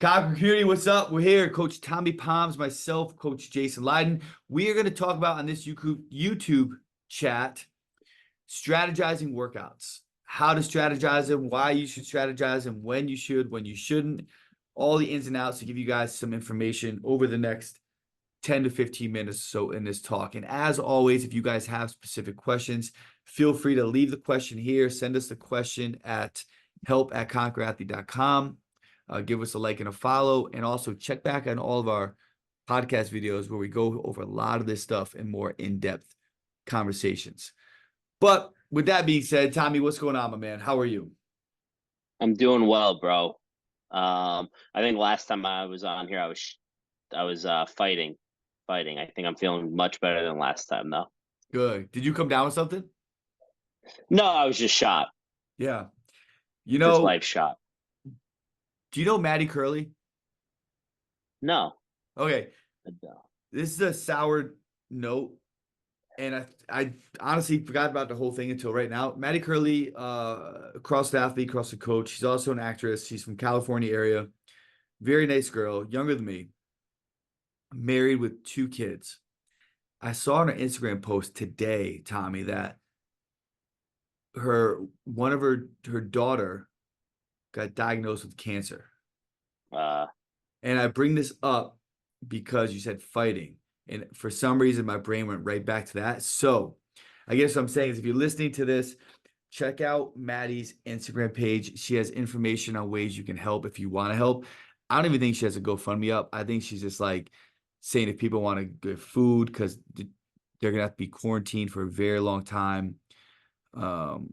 Conquer community, what's up? We're here, Coach Tommy Palms, myself, Coach Jason Lyden. We are going to talk about on this YouTube chat strategizing workouts, how to strategize them, why you should strategize them, when you should, when you shouldn't, all the ins and outs to give you guys some information over the next 10 to 15 minutes or so in this talk. And as always, if you guys have specific questions, feel free to leave the question here. Send us the question at help@conquerathlete.com. Give us a like and a follow, and also check back on all of our podcast videos where we go over a lot of this stuff in more in-depth conversations. But with that being said, Tommy, what's going on, my man? How are you? I'm doing well, bro. I think last time I was on here, I was fighting. I think I'm feeling much better than last time, though. Good. Did you come down with something? No, I was just shot. Yeah. Just life shot. Do you know Maddie Curley? No. Okay. This is a sour note, and I honestly forgot about the whole thing until right now. Maddie Curley, CrossFit athlete, CrossFit coach. She's also an actress. She's from California area. Very nice girl, younger than me. Married with 2 kids. I saw on her Instagram post today, Tommy, that one of her daughter got diagnosed with cancer. And I bring this up because you said fighting. And for some reason, my brain went right back to that. So I guess what I'm saying is if you're listening to this, check out Maddie's Instagram page. She has information on ways you can help if you want to help. I don't even think she has a GoFundMe up. I think she's just like saying if people want to get food because they're going to have to be quarantined for a very long time. And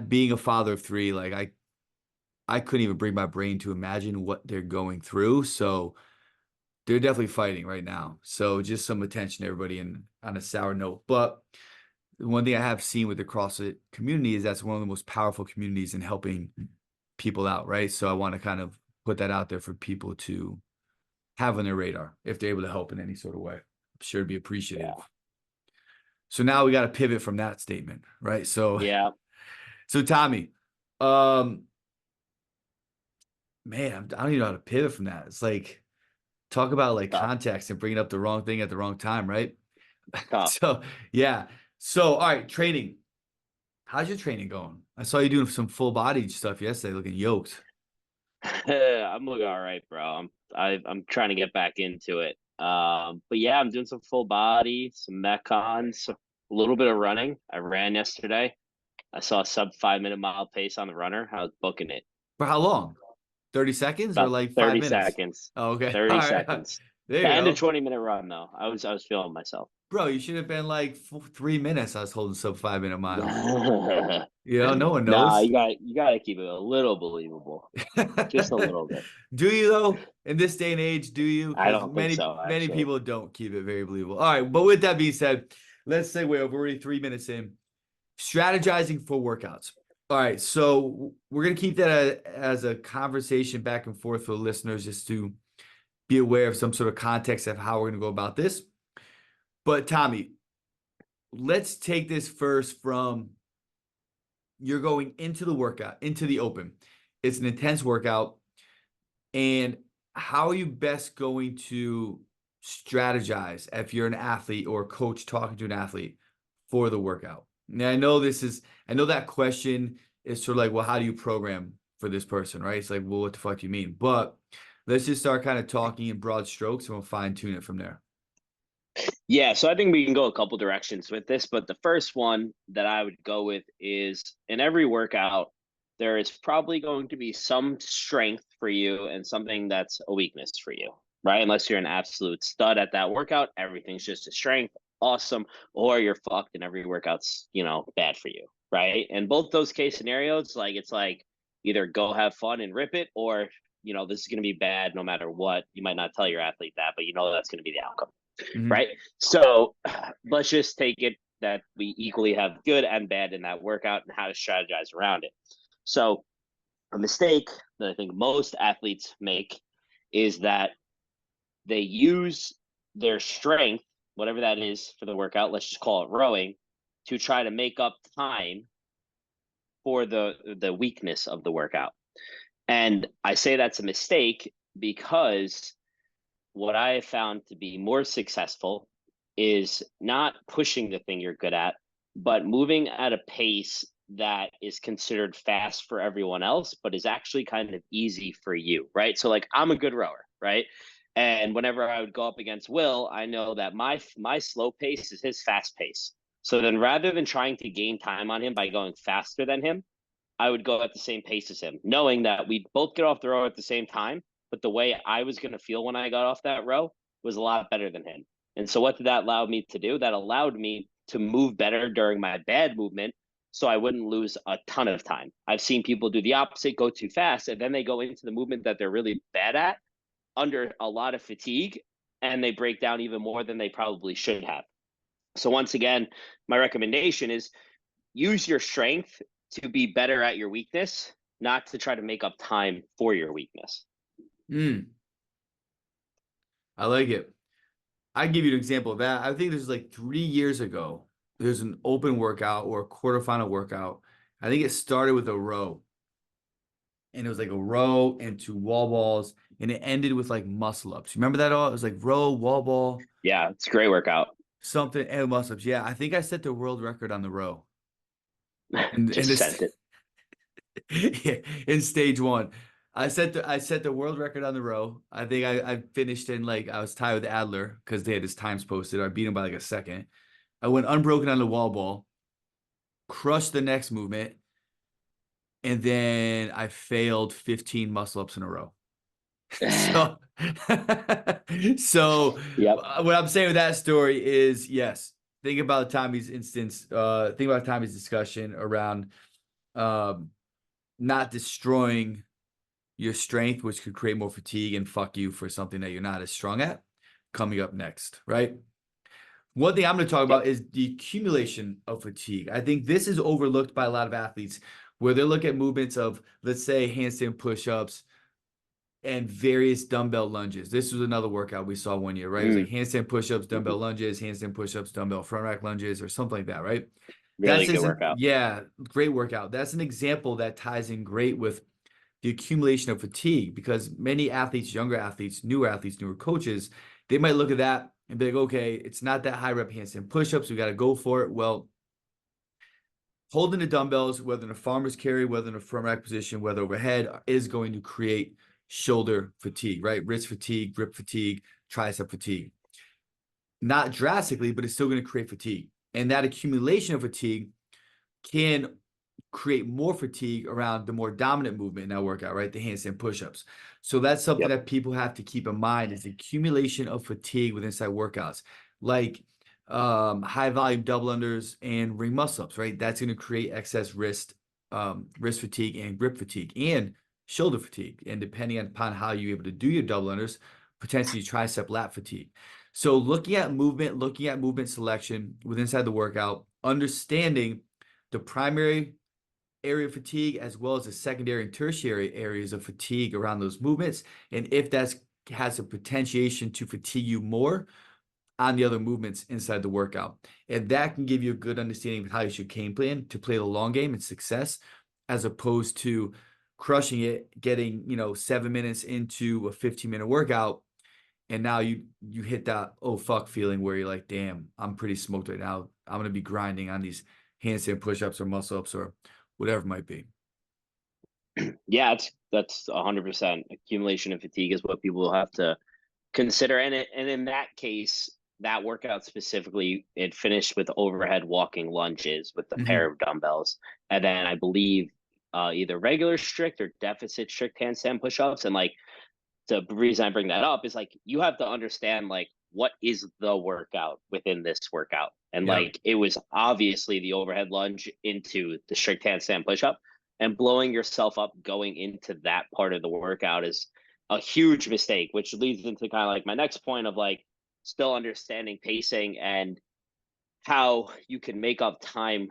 being a father of 3, like I couldn't even bring my brain to imagine what they're going through. So they're definitely fighting right now. So just some attention, everybody, and on a sour note. But one thing I have seen with the CrossFit community is that's one of the most powerful communities in helping people out, right? So I want to kind of put that out there for people to have on their radar if they're able to help in any sort of way. I'm sure it'd be appreciated. Yeah. So now we got to pivot from that statement, right? So yeah. So Tommy, man, I don't even know how to pivot from that. It's like talk about like context and bringing up the wrong thing at the wrong time, right? So yeah. So all right, training. How's your training going? I saw you doing some full body stuff yesterday, looking yoked. I'm looking all right, bro. I'm trying to get back into it. But yeah, I'm doing some full body, some metcons, a little bit of running. I ran yesterday. I saw a sub 5-minute mile pace on the runner. I was booking it. For how long? 30 seconds About or like 30 5 minutes? seconds. Oh, okay. 30 seconds. There you And go. a 20-minute run though. I was feeling myself. Bro, you should have been like 3 minutes. I was holding sub 5-minute miles. No one knows. Nah, you gotta keep it a little believable. Just a little bit. Do you though? In this day and age, do you? I don't think so, actually. Many people don't keep it very believable. All right, but with that being said, let's segue over. We're already 3 minutes in. Strategizing for workouts. All right, so we're gonna keep that as a conversation back and forth for the listeners, just to be aware of some sort of context of how we're gonna go about this. But Tommy, let's take this first from you're going into the workout, into the open. It's an intense workout. And how are you best going to strategize if you're an athlete or a coach talking to an athlete for the workout? Now, I know that question is sort of like, well, how do you program for this person, right? It's like, well, what the fuck do you mean? But let's just start kind of talking in broad strokes and we'll fine tune it from there. Yeah, so I think we can go a couple directions with this, but the first one that I would go with is in every workout, there is probably going to be some strength for you and something that's a weakness for you, right? Unless you're an absolute stud at that workout, everything's just a strength, awesome, or you're fucked and every workout's, bad for you, right? And both those case scenarios, like it's like either go have fun and rip it, or this is going to be bad no matter what. You might not tell your athlete that, but that's going to be the outcome. Mm-hmm. Right. So let's just take it that we equally have good and bad in that workout and how to strategize around it. So a mistake that I think most athletes make is that they use their strength, whatever that is for the workout, let's just call it rowing, to try to make up time for the weakness of the workout. And I say that's a mistake because what I have found to be more successful is not pushing the thing you're good at, but moving at a pace that is considered fast for everyone else, but is actually kind of easy for you, right? So like I'm a good rower, right? And whenever I would go up against Will, I know that my slow pace is his fast pace. So then rather than trying to gain time on him by going faster than him, I would go at the same pace as him, knowing that we'd both get off the row at the same time, but the way I was going to feel when I got off that row was a lot better than him. And so, what did that allow me to do? That allowed me to move better during my bad movement so I wouldn't lose a ton of time. I've seen people do the opposite, go too fast, and then they go into the movement that they're really bad at under a lot of fatigue, and they break down even more than they probably should have. So, once again, my recommendation is use your strength to be better at your weakness, not to try to make up time for your weakness. I like it. I give you an example of that. I think this is like 3 years ago. There's an open workout or a quarterfinal workout. I think it started with a row, and it was like a row and 2 wall balls, and it ended with like muscle ups. You remember that all? It was like row, wall ball, Yeah, it's a great workout. something, and muscle ups. Yeah, I think I set the world record on the row. And Just this sent it. in stage one. I set the world record on the row. I think I finished in like I was tied with Adler because they had his times posted. I beat him by like a second. I went unbroken on the wall ball, crushed the next movement, and then I failed 15 muscle ups in a row. So, so Yep. what I'm saying with that story is yes, think about Tommy's instance, think about Tommy's discussion around um not destroying your strength, which could create more fatigue and fuck you for something that you're not as strong at. Coming up next, right? One thing I'm going to talk Yep. about is the accumulation of fatigue. I think this is overlooked by a lot of athletes where they look at movements of, let's say, handstand push-ups and various dumbbell lunges. This was another workout we saw one year, right? It was like Mm, handstand push-ups, mhm. dumbbell lunges, handstand push-ups, dumbbell front rack lunges, or something like that, right? That's Really good just workout. yeah, great workout. That's an example that ties in great with the accumulation of fatigue because many athletes, younger athletes, newer coaches, they might look at that and be like, okay, it's not that high rep handstand push-ups. We got to go for it. Well, holding the dumbbells, whether in a farmer's carry, whether in a front rack position, whether overhead, is going to create shoulder fatigue, right? Wrist fatigue, grip fatigue, tricep fatigue. Not drastically, but it's still going to create fatigue. And that accumulation of fatigue can create more fatigue around the more dominant movement in that workout, right? The handstand push-ups. So that's something Yep. that people have to keep in mind is the accumulation of fatigue with inside workouts, like high volume double unders and ring muscle ups, right? That's going to create excess wrist fatigue and grip fatigue and shoulder fatigue. And depending upon how you're able to do your double unders, potentially tricep lat fatigue. So looking at movement selection with inside the workout, understanding the primary area of fatigue as well as the secondary and tertiary areas of fatigue around those movements. And if that's has a potentiation to fatigue you more on the other movements inside the workout. And that can give you a good understanding of how you should game plan to play the long game and success, as opposed to crushing it, getting, 7 minutes into a 15-minute workout. And now you hit that oh fuck feeling where you're like, damn, I'm pretty smoked right now. I'm gonna be grinding on these handstand push-ups or muscle ups or whatever it might be. Yeah, that's 100% accumulation of fatigue is what people will have to consider. And in that case, that workout specifically, it finished with overhead walking lunges with the pair Hmm. of dumbbells, and then I believe either regular strict or deficit strict handstand push-ups. And like the reason I bring that up is like you have to understand like what is the workout within this workout. And Yep. like it was obviously the overhead lunge into the strict handstand push-up, and blowing yourself up going into that part of the workout is a huge mistake, which leads into kind of like my next point of like still understanding pacing and how you can make up time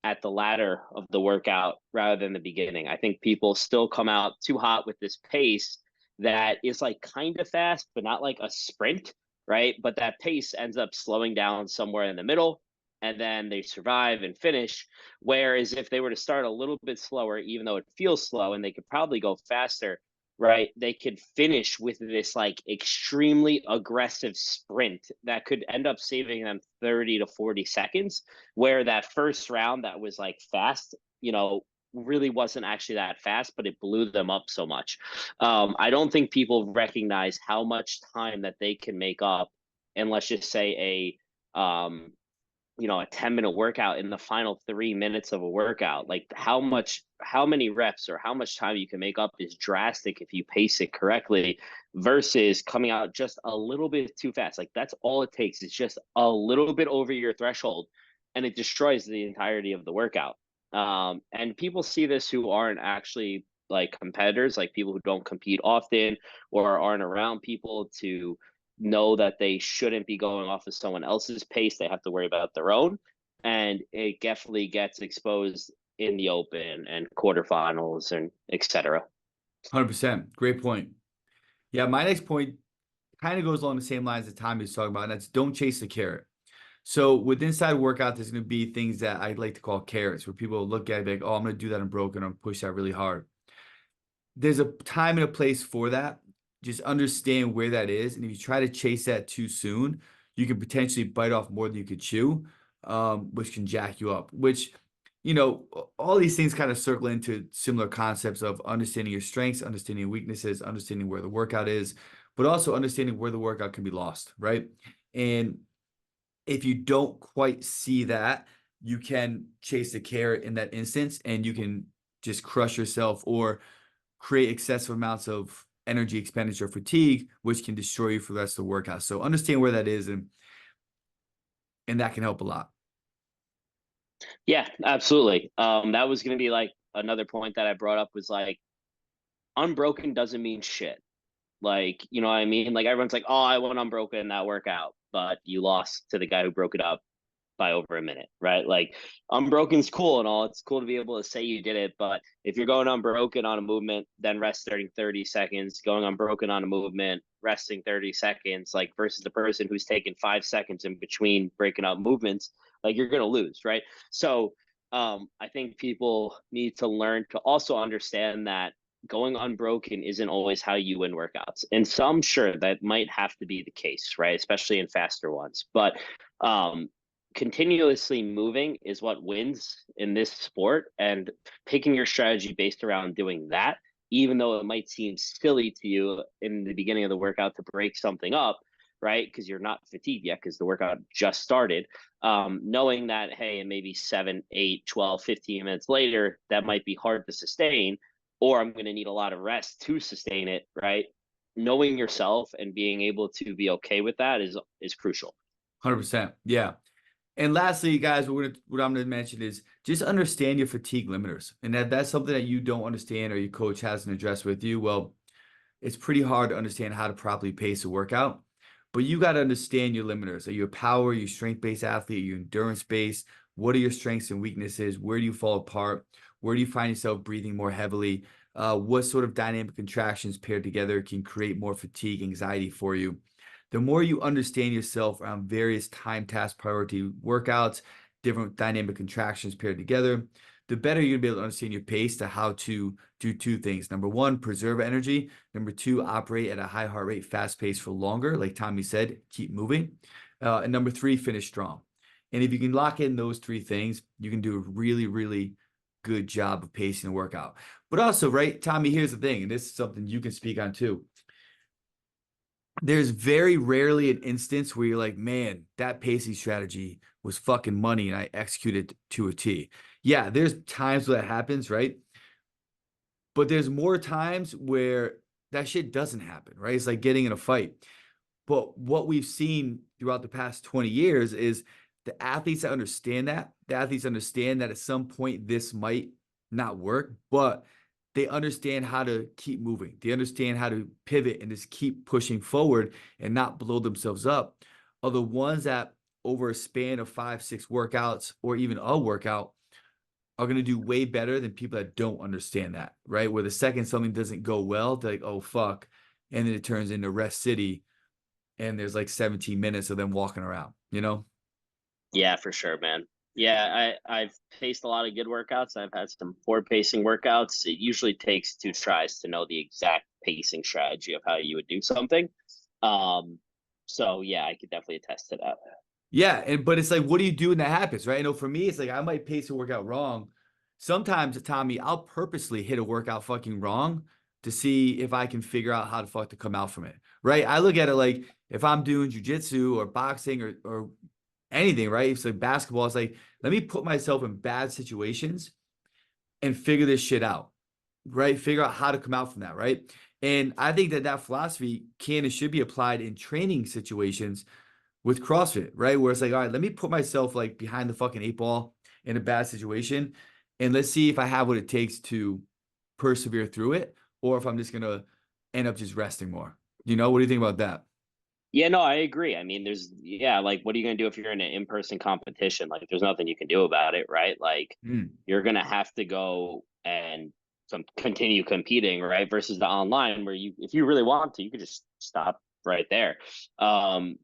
at the latter of the workout rather than the beginning. I think people still come out too hot with this pace that is like kind of fast, but not like a sprint, right? But that pace ends up slowing down somewhere in the middle. and then they survive and finish. Whereas if they were to start a little bit slower, even though it feels slow, and they could probably go faster, right? They could finish with this like extremely aggressive sprint that could end up saving them 30 to 40 seconds, where that first round that was like fast, really wasn't actually that fast, but it blew them up so much. I don't think people recognize how much time that they can make up, and let's just say a 10-minute workout in the final 3 minutes of a workout. Like how many reps or how much time you can make up is drastic if you pace it correctly versus coming out just a little bit too fast. Like that's all it takes. It's just a little bit over your threshold and it destroys the entirety of the workout. And people see this who aren't actually like competitors, like people who don't compete often or aren't around people to know that they shouldn't be going off of someone else's pace. They have to worry about their own. And it definitely gets exposed in the open and quarterfinals and etc. 100%. Great point. Yeah, my next point kind of goes along the same lines that Tommy was talking about, and that's don't chase the carrot. So with inside workout, there's going to be things that I like to call carrots, where people look at it like, oh, I'm going to do that unbroken, I'm going to push that really hard. There's a time and a place for that. Just understand where that is. And if you try to chase that too soon, you can potentially bite off more than you could chew, which can jack you up, which, all these things kind of circle into similar concepts of understanding your strengths, understanding your weaknesses, understanding where the workout is, but also understanding where the workout can be lost, right? And if you don't quite see that, you can chase the carrot in that instance and you can just crush yourself or create excessive amounts of energy expenditure fatigue, which can destroy you for the rest of the workout. So understand where that is, and that can help a lot. Yeah, absolutely. That was going to be like another point that I brought up was like unbroken doesn't mean shit. Like, you know what I mean? Like everyone's like, oh, I went unbroken in that workout, but you lost to the guy who broke it up by over a minute, right? Like unbroken's cool and all. It's cool to be able to say you did it, but if you're going unbroken on a movement, then resting 30 seconds, going unbroken on a movement, resting 30 seconds, like versus the person who's taking 5 seconds in between breaking up movements, like you're gonna lose, right? So I think people need to learn to also understand that going unbroken isn't always how you win workouts. And some, sure, that might have to be the case, right? Especially in faster ones. But continuously moving is what wins in this sport, and picking your strategy based around doing that, even though it might seem silly to you in the beginning of the workout to break something up, right? Because you're not fatigued yet because the workout just started. Knowing that, hey, and maybe 7, 8, 12, 15 minutes later, that might be hard to sustain, or I'm going to need a lot of rest to sustain it, right? Knowing yourself and being able to be okay with that is crucial. 100%. Yeah. And lastly, guys, what I'm going to mention is just understand your fatigue limiters. And that's something that you don't understand or your coach hasn't addressed with you. Well, it's pretty hard to understand how to properly pace a workout, but you got to understand your limiters. Are you a power, you strength-based athlete, are you endurance-based? What are your strengths and weaknesses? Where do you fall apart? Where do you find yourself breathing more heavily? What sort of dynamic contractions paired together can create more fatigue, anxiety for you? The more you understand yourself around various time, task, priority workouts, different dynamic contractions paired together, the better you're gonna be able to understand your pace to how to do two things. Number one, preserve energy. Number two, operate at a high heart rate, fast pace for longer. Like Tommy said, keep moving. And number three, finish strong. And if you can lock in those three things, you can do a really, really good job of pacing the workout. But also, right, Tommy, here's the thing, and this is something you can speak on too. There's very rarely an instance where you're like, man, that pacing strategy was fucking money and I executed to a T. Yeah, there's times where that happens, right? But there's more times where that shit doesn't happen, right? It's like getting in a fight. But what we've seen throughout the past 20 years is the athletes that understand that, the athletes understand that at some point this might not work, but they understand how to keep moving. They understand how to pivot and just keep pushing forward and not blow themselves up. Are the ones that over a span of 5, 6 workouts or even a workout are going to do way better than people that don't understand that, right? Where the second something doesn't go well, they're like, oh, fuck. And then it turns into rest city and there's like 17 minutes of them walking around, you know? Yeah, for sure, man. Yeah, I've paced a lot of good workouts. I've had some poor pacing workouts. It usually takes 2 tries to know the exact pacing strategy of how you would do something. Um, so yeah, I could definitely attest to that. Yeah, but it's like, what do you do when that happens, right? I know for me, it's like I might pace a workout wrong. Sometimes, Tommy, I'll purposely hit a workout fucking wrong to see if I can figure out how the fuck to come out from it, right? I look at it like if I'm doing jujitsu or boxing or anything, right? It's like basketball. It's like, let me put myself in bad situations and figure this shit out, right? Figure out how to come out from that, right? And I think that that philosophy can and should be applied in training situations with CrossFit, right? Where it's like, all right, let me put myself like behind the fucking 8 ball in a bad situation, and let's see if I have what it takes to persevere through it, or if I'm just gonna end up just resting more. What do you think about that? Yeah, no, I agree. I mean, yeah, like, what are you going to do if you're in an in-person competition? Like, there's nothing you can do about it, right? Like, Mm, you're going to have to go and continue competing, right? Versus the online where if you really want to, you could just stop right there.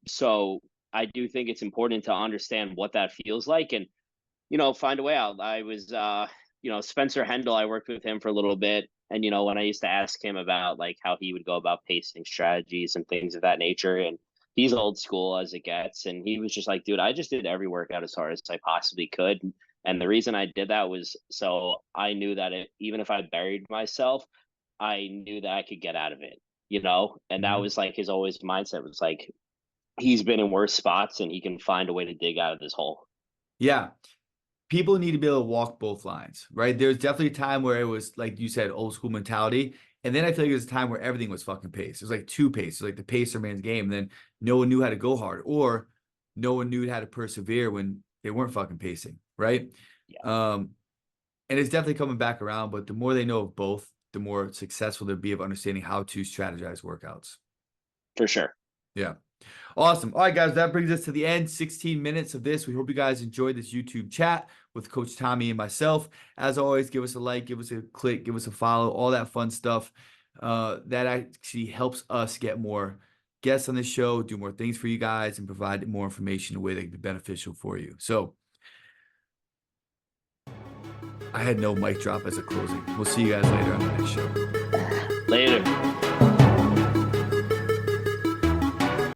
So I do think it's important to understand what that feels like and, find a way out. I was, Spencer Hendel, I worked with him for a little bit. And, when I used to ask him about like how he would go about pacing strategies and things of that nature, and he's old school as it gets. And he was just like, dude, I just did every workout as hard as I possibly could. And the reason I did that was so I knew that even if I buried myself, I knew that I could get out of it. And that mhm. was like his always mindset was like, he's been in worse spots and he can find a way to dig out of this hole. Yeah, people need to be able to walk both lines, right? There's definitely a time where it was like you said, old school mentality. And then I feel like there's a time where everything was fucking pace. It was like two paces, like the pacer man's game. And then no one knew how to go hard, or no one knew how to persevere when they weren't fucking pacing, right? Yeah, Um, and it's definitely coming back around, but the more they know of both, the more successful they'll be of understanding how to strategize workouts. for sure. Yeah. Awesome. All right, guys, that brings us to the end. 16 minutes of this. We hope you guys enjoyed this YouTube chat with Coach Tommy and myself. As always, give us a like, give us a click, give us a follow, all that fun stuff. That actually helps us get more guests on the show, do more things for you guys, and provide more information in a way that can be beneficial for you. So I had no mic drop as a closing. We'll see you guys later on the next show.